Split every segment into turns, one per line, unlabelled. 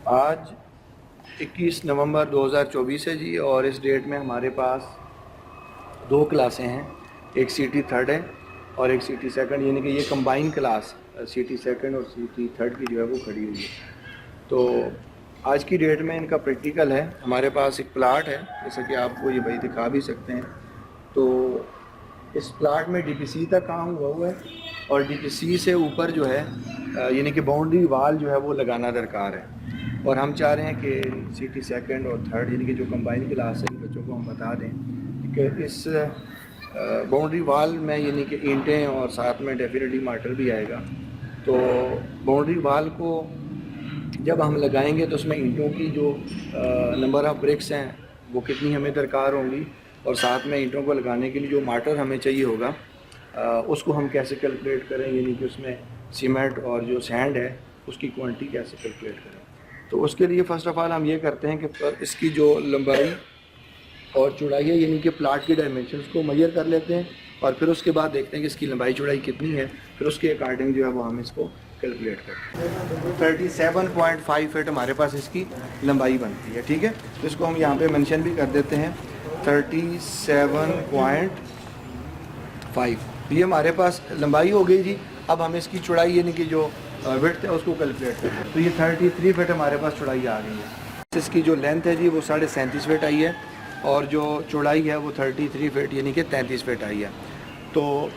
आज 21 नवंबर 2024 है जी, और इस डेट में हमारे पास दो क्लासें हैं। एक सीटी थर्ड है और एक सीटी सेकंड, यानी कि ये कंबाइन क्लास सीटी सेकंड और सीटी थर्ड की जो है वो खड़ी हुई है। तो आज की डेट में इनका प्रैक्टिकल है। हमारे पास एक प्लाट है, जैसा कि आपको ये भाई दिखा भी सकते हैं। तो इस प्लाट में डीपीसी तक काम हुआ है और डीपीसी से ऊपर जो है यानी कि बाउंड्री वाल जो है वो लगाना दरकार है। और हम चाह रहे हैं कि सीटी सेकंड और थर्ड यानी कि जो कंबाइन क्लास है, इन बच्चों को हम बता दें कि इस बाउंड्री वाल में यानी कि ईंटें और साथ में डेफिनेटली मार्टर भी आएगा। तो बाउंड्री वाल को जब हम लगाएंगे तो उसमें ईंटों की जो नंबर ऑफ़ ब्रिक्स हैं वो कितनी हमें दरकार होंगी, और साथ में ईंटों को लगाने के लिए जो मार्टर हमें चाहिए होगा उसको हम कैसे कैलकुलेट करें, यानी कि उसमें सीमेंट और जो सैंड है उसकी क्वांटिटी कैसे कैलकुलेट करें। तो उसके लिए फ़र्स्ट ऑफ़ ऑल हम ये करते हैं कि इसकी जो लंबाई और चौड़ाई है यानी कि प्लाट के डायमेंशंस को मेजर कर लेते हैं, और फिर उसके बाद देखते हैं कि इसकी लंबाई चौड़ाई कितनी है, फिर उसके अकॉर्डिंग जो है वो हम इसको कैलकुलेट करते हैं। 37.5 फीट हमारे पास इसकी लंबाई बनती है, ठीक है। तो इसको हम यहाँ पे मेंशन भी कर देते हैं 37.5, ये हमारे पास लंबाई हो गई जी। अब हम इसकी चौड़ाई यानी कि जो विड्थ है उसको कैलकुलेट करते हैं। तो ये 33 फीट हमारे पास चौड़ाई आ गई है। इसकी जो लेंथ है जी वो 37.5 फीट आई है, और जो चौड़ाई है वो 33 फीट यानी कि 33 फीट आई है। तो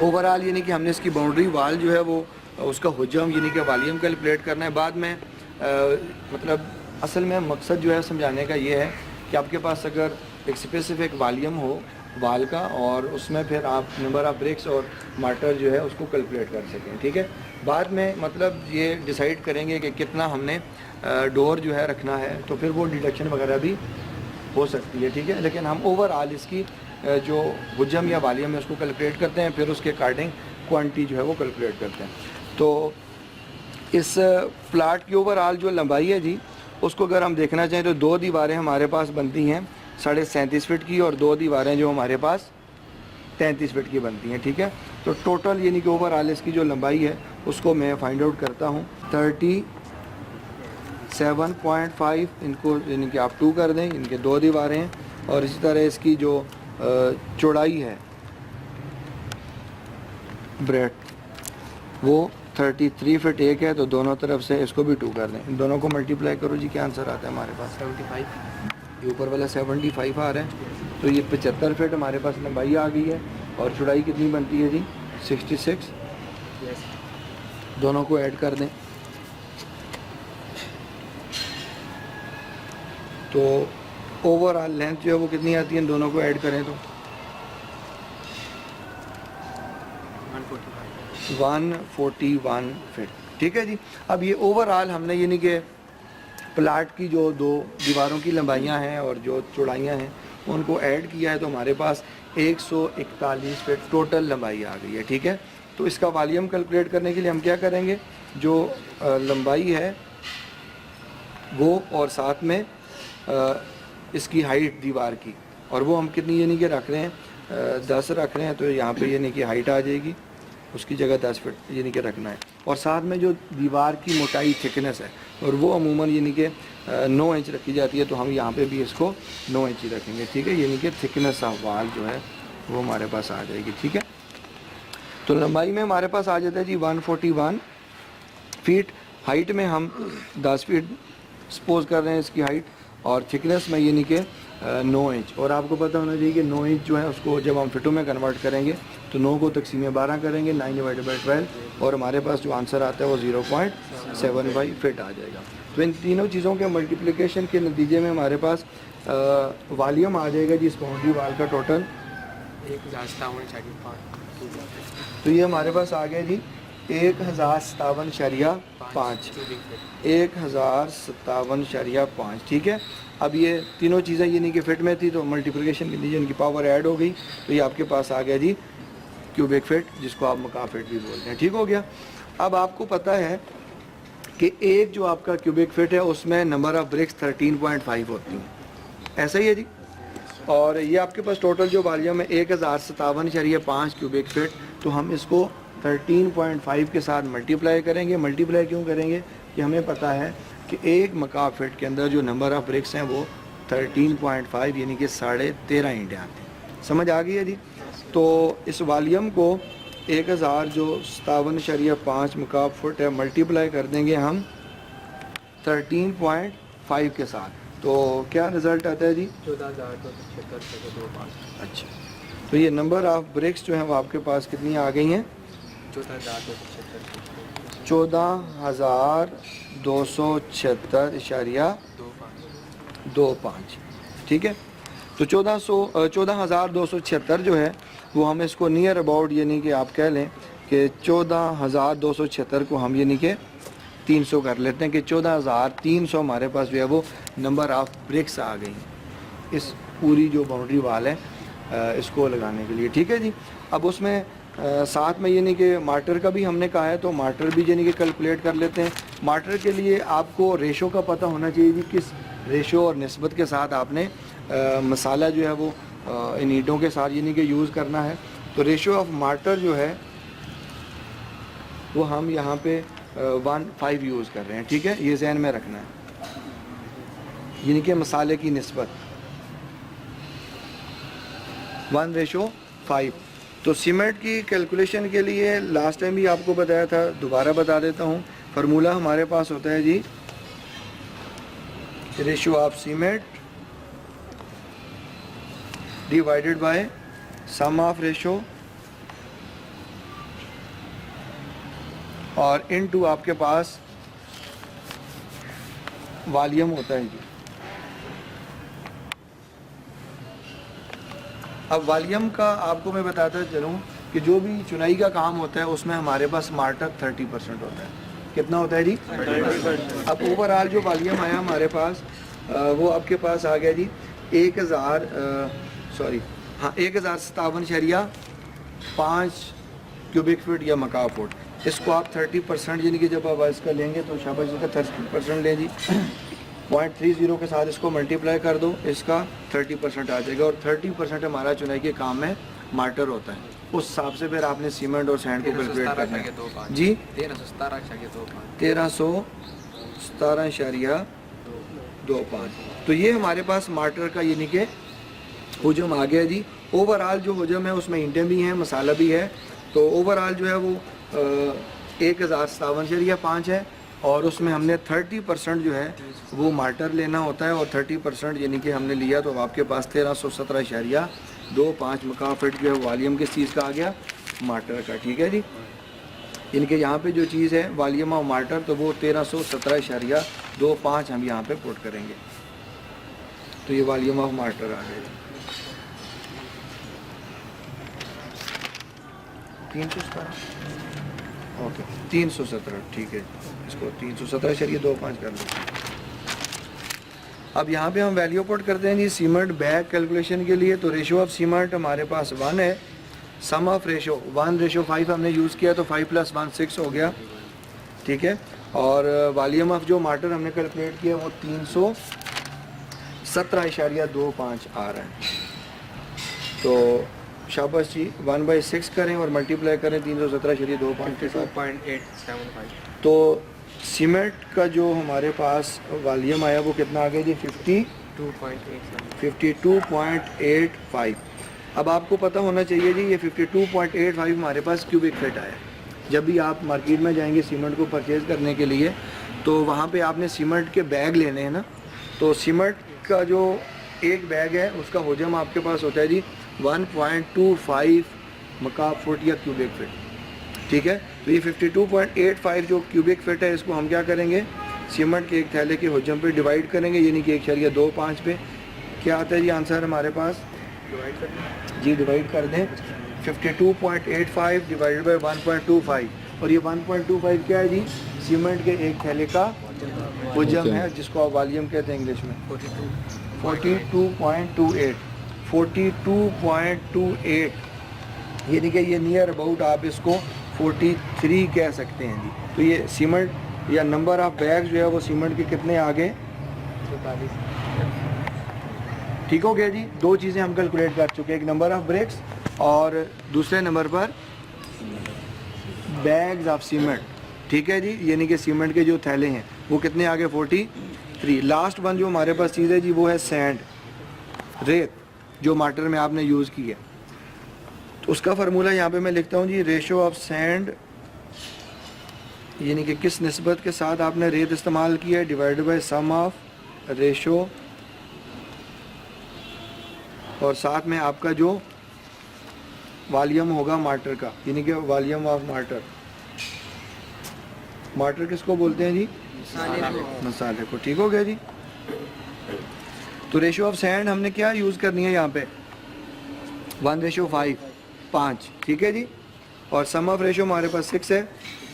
ओवरऑल यानी कि हमने इसकी बाउंड्री वाल जो है वो उसका हुजम यानी कि वॉल्यूम कैलकुलेट करना है। बाद में मतलब असल में मकसद जो है समझाने का ये है कि आपके पास अगर एक स्पेसिफिक वॉल्यूम हो वाल का, और उसमें फिर आप नंबर ऑफ़ ब्रिक्स और मार्टर जो है उसको कैलकुलेट कर सकें, ठीक है। बाद में मतलब ये डिसाइड करेंगे कि कितना हमने डोर जो है रखना है, तो फिर वो डिडक्शन वगैरह भी हो सकती है, ठीक है। लेकिन हम ओवरऑल इसकी जो हुजम या वॉल्यूम है उसको कैलकुलेट करते हैं, फिर उसके अकॉर्डिंग क्वांटिटी जो है वो कैलकुलेट करते हैं। तो इस प्लाट की ओवरऑल जो लंबाई है जी उसको अगर हम देखना चाहें तो दो दीवारें हमारे पास बनती हैं 37.5 फीट की, और दो दीवारें जो हमारे पास 33 फीट की बनती हैं, ठीक है। तो टोटल यानी कि ओवरऑल इसकी जो लंबाई है उसको मैं फाइंड आउट करता हूँ 37.5, इनको यानी कि आप 2 कर दें, इनके दो दीवारें हैं। और इसी तरह इसकी जो चौड़ाई है ब्रेड्थ वो 33 फीट एक है, तो दोनों तरफ से इसको भी 2 कर दें। इन दोनों को मल्टीप्लाई करो जी, क्या आंसर आता है हमारे पास 75। ये ऊपर वाला 75 आ रहा है, तो ये 75 फीट हमारे पास लंबाई आ गई है। और चौड़ाई कितनी बनती है जी 66। दोनों को ऐड कर दें तो ओवरऑल लेंथ जो है वो कितनी आती है, इन दोनों को ऐड करें तो 141 फीट, ठीक है जी। अब ये ओवरऑल हमने यानी कि प्लाट की जो दो दीवारों की लंबाइयाँ हैं और जो चौड़ाइयाँ हैं उनको ऐड किया है, तो हमारे पास 141 फीट टोटल लंबाई आ गई है, ठीक है। तो इसका वॉल्यूम कैलकुलेट करने के लिए हम क्या करेंगे, जो लंबाई है वो और साथ में इसकी हाइट दीवार की, और वो हम कितनी यानी कि रख रहे हैं 10 रख रहे हैं, तो यहाँ पे यानी कि हाइट आ जाएगी, उसकी जगह 10 फीट यानी कि रखना है। और साथ में जो दीवार की मोटाई थिकनेस है और वो अमूमन यानी कि 9 इंच रखी जाती है, तो हम यहाँ पे भी इसको 9 इंच ही रखेंगे, ठीक है। यानी कि थिकनेस ऑफ वाल जो है वो हमारे पास आ जाएगी, ठीक है। तो लंबाई में हमारे पास आ जाता है जी 141 फीट। हाइट में हम 10 फीट सपोज कर रहे हैं इसकी हाइट, और थिकनेस में यानी कि 9 इंच। और आपको पता होना चाहिए कि 9 इंच जो है उसको जब हम फिटों में कन्वर्ट करेंगे तो 9 को तकसीम 12 करेंगे, 9/12, और हमारे पास जो आंसर आता है वो 0.75 फिट आ जाएगा। तो इन तीनों चीज़ों के मल्टीप्लिकेशन के नतीजे में हमारे पास वॉल्यूम आ जाएगा जी इस बाउंड्री वाल का टोटल
1057.5।
तो ये हमारे पास आ गया जी 1057.5, 1057.5, ठीक है। अब ये तीनों चीज़ें यानी कि फिट में थी, तो मल्टीप्लिकेशन के लीजिए इनकी पावर ऐड हो गई, तो ये आपके पास आ गया जी क्यूबिक फिट, जिसको आप मका फिट भी बोलते हैं, ठीक हो गया। अब आपको पता है कि एक जो आपका क्यूबिक फिट है उसमें नंबर ऑफ़ ब्रिक्स 13.5 होती हैं, ऐसा ही है जी। और ये आपके पास टोटल जो वॉल्यूम है 1057.5 क्यूबिक फिट, तो हम इसको 13.5 के साथ मल्टीप्लाई करेंगे। मल्टीप्लाई क्यों करेंगे कि हमें पता है कि एक मकाब फिट के अंदर जो नंबर ऑफ़ ब्रिक्स हैं वो 13.5 यानी कि 13.5 ईंटें आती हैं। समझ आ गई है जी। तो इस वॉल्यूम को 1057.5 मकाब फुट है, मल्टीप्लाई कर देंगे हम 13.5 के साथ, तो क्या रिज़ल्ट आता है जी?
14,276.25।
अच्छा, तो ये नंबर ऑफ़ ब्रिक्स जो हैं वो आपके पास कितनी आ गई हैं? 14,276.25। ठीक है, तो 14,276 जो है वो हम इसको नियर अबाउट यानी कि आप कह लें कि 14,276 को हम यानी कि 300 कर लेते हैं कि 14,300 हमारे पास जो है वो नंबर ऑफ़ ब्रिक्स आ गई इस पूरी जो बाउंड्री वाल है इसको लगाने के लिए। ठीक है जी। अब उसमें साथ में यानी कि मार्टर का भी हमने कहा है, तो मार्टर भी यानी कि कैलकुलेट कर लेते हैं। मार्टर के लिए आपको रेशो का पता होना चाहिए जी, किस रेशो और निस्बत के साथ आपने मसाला जो है वो इन ईंटों के साथ यानी कि यूज़ करना है। तो रेशो ऑफ मार्टर जो है वो हम यहाँ पे 1:5 यूज़ कर रहे हैं। ठीक है, ये जहन में रखना है, यानी कि मसाले की निस्बत 1:5। तो सीमेंट की कैलकुलेशन के लिए लास्ट टाइम भी आपको बताया था, दोबारा बता देता हूँ। फार्मूला हमारे पास होता है जी, ratio of cement divided by sum of ratio और इनटू आपके पास वॉल्यूम होता है जी। अब वॉल्यूम का आपको मैं बताता चलूँ कि जो भी चुनाई का काम होता है उसमें हमारे पास मार्टर 30% होता है। कितना होता है जी? 30%। अब ओवरऑल जो वॉल्यूम आया हमारे पास वो आपके पास आ गया जी 1057.5 क्यूबिक फीट या मकाब फुट। इसको आप 30% यानी कि जब आप इसका लेंगे तो शाबाश इसका 30% लें जी। 0.30 के साथ इसको मल्टीप्लाई कर दो, इसका 30% आ जाएगा और 30% हमारा चुनाई के काम में मार्टर होता है। उस हिसाब से फिर आपने सीमेंट और सैंड को कैलकुलेट करना है जी। 1317.25। तो ये हमारे पास मार्टर का यानी कि हुजम आ गया जी। ओवरऑल जो हुजम है उसमें ईंटें भी हैं, मसाला भी है, तो ओवरऑल जो है वो 1057.5 है और उसमें हमने 30% जो है वो मार्टर लेना होता है और 30% यानी कि हमने लिया तो आपके पास 1317.25 मकाब फीट जो है वॉल्यूम किस चीज़ का आ गया? मार्टर का। ठीक है जी। यानी कि यहाँ पे जो चीज़ है वॉल्यूम ऑफ मार्टर तो वो 1317.25 हम यहाँ पे पुट करेंगे, तो ये वॉल्यूम ऑफ मार्टर आ गया। 317 ओके 317 ठीक है, इसको 317.25 कर लो। अब यहाँ पे हम वैल्यू पुट करते हैं जी सीमेंट बैग कैलकुलेशन के लिए। तो रेशो ऑफ सीमेंट हमारे पास 1 है, सम ऑफ रेशो 1:5 हमने यूज़ किया तो 5 + 1 6 हो गया। ठीक है, और वॉल्यूम ऑफ जो मार्टर हमने कैलकुलेट किया वो 317.25 आ रहा है। तो शाबाश जी 1/6 करें और मल्टीप्लाई करें 317.25 के साथ
2.875।
तो सीमेंट का जो हमारे पास वॉल्यूम आया वो कितना आ गया जी? 52.85। अब आपको पता होना चाहिए जी ये 52.85 हमारे पास क्यूबिक फीट आया। जब भी आप मार्केट में जाएंगे सीमेंट को परचेज़ करने के लिए तो वहाँ पे आपने सीमेंट के बैग लेने हैं ना, तो सीमेंट का जो एक बैग है उसका हुजम आपके पास होता है जी 1.25 मकाब फुट या क्यूबिक फीट। ठीक है, तो ये 52.85 जो क्यूबिक फीट है इसको हम क्या करेंगे? सीमेंट के एक थैले के हुजम पे डिवाइड करेंगे, यानी कि 1.25 पे। क्या आता है जी आंसर हमारे पास?
डिवाइड कर
जी डिवाइड कर दें 52.85 डिवाइडेड बाई 1.25 और ये 1.25 क्या है जी? सीमेंट के एक थैले का हुजम है जिसको आप वॉल्यूम कहते हैं इंग्लिश में। 42.28 यानी कि ये नियर अबाउट आप इसको 43 कह सकते हैं जी। तो ये सीमेंट या नंबर ऑफ बैग जो है वो सीमेंट के कितने आ गए?
44।
ठीक हो गया जी। दो चीज़ें हम कैलकुलेट कर चुके हैं, एक नंबर ऑफ ब्रिक्स और दूसरे नंबर पर बैग्स ऑफ सीमेंट। ठीक है जी, यानी कि सीमेंट के जो थैले हैं वो कितने आ गए 43। लास्ट वन जो हमारे पास चीज़ है जी वो है सैंड, रेत, जो मार्टर में आपने यूज़ की है। तो उसका फार्मूला यहाँ पे मैं लिखता हूँ जी, रेशो ऑफ सैंड यानी कि किस निस्बत के साथ आपने रेत इस्तेमाल की है, divide by sum of ratio और साथ में आपका जो वॉल्यूम होगा मार्टर का, यानी कि वॉल्यूम ऑफ मार्टर। मार्टर किसको बोलते हैं जी? मसाले को। ठीक हो गया जी। तो रेशो ऑफ सैंड हमने क्या यूज़ करनी है यहाँ पे 1:5, 5। ठीक है जी। और सम ऑफ रेशो हमारे पास 6 है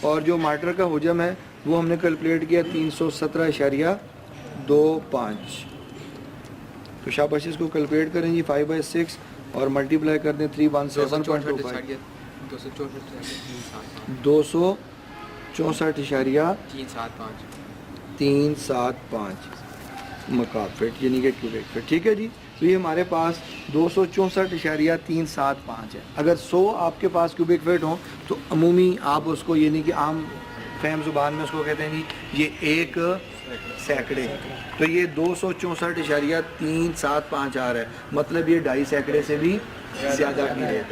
और जो मार्टर का हुजम है वो हमने कैलकुलेट किया 317.25। तो शाबाश इसको कैलकुलेट करें जी 5/6 और मल्टीप्लाई कर दें 317.25। 264.375 मकाब फिट यानी कि क्यूबिक फिट। ठीक है जी। तो ये हमारे पास 264.375 है। अगर 100 आपके पास क्यूबिक फिट हो तो अमूमी आप उसको यानी कि आम फहम ज़ुबान में उसको कहते हैं जी ये एक सैकड़े। तो ये 264.375 आ रहा है, मतलब ये 2.5 सैकड़े से भी ज़्यादा की रेट है।